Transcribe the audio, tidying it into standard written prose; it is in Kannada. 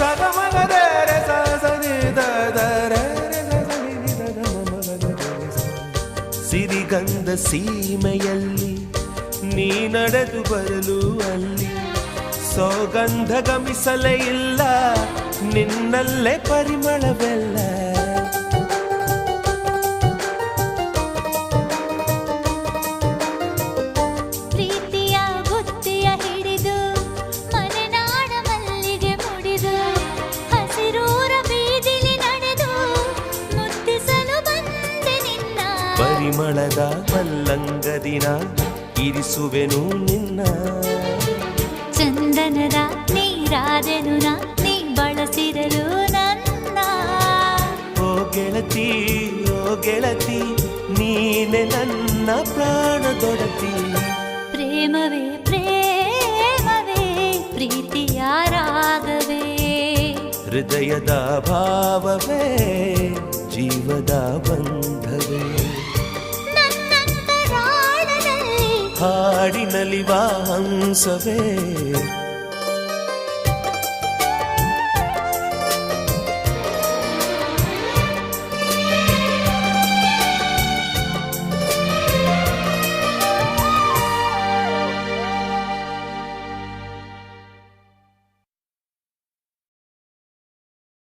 ಸಗಮಗದೆ ರೆ ಸನಿ ದರೆ ಸಿರಿಗಂಧ ಸೀಮೆಯಲ್ಲಿ ನೀ ನಡೆದು ಬರಲು ಅಲ್ಲಿ ಸೌಗಂಧ ಗಮಿಸಲೇ ಇಲ್ಲ ನಿನ್ನಲ್ಲೇ ಪರಿಮಳವೆಲ್ಲ ಪ್ರೀತಿಯ ಬುತ್ತಿಯ ಹಿಡಿದು ಮಲೆನಾಡ ಮಲ್ಲಿಗೆ ಮುಡಿದು ಹಸಿರೂರ ಬೀದಿಲಿ ನಡೆದು ಮುತ್ತಿಸಲು ಬಂದೆ ನಿನ್ನ ಪರಿಮಳದ ಮಲ್ಲಂಗದಿನ ಇರಿಸುವೆನು ನಿನ್ನ ಚಂದನದ ನೀರಾದೆನು ನೀ ಬಳಸಿರಲು ನನ್ನ ಓ ಗೆಳತಿ ನೀನೆ ನನ್ನ ಪ್ರಾಣದೊಡತಿ ಪ್ರೇಮವೇ ಪ್ರೇಮವೇ ಪ್ರೀತಿಯ ರಾಗವೇ ಹೃದಯದ ಭಾವವೇ ಜೀವದ ಬಂಧವೇ ನನ್ನಂತರಾಳದಲ್ಲಿ ಹಾಡಿನಲಿವ ಹಂಸವೇ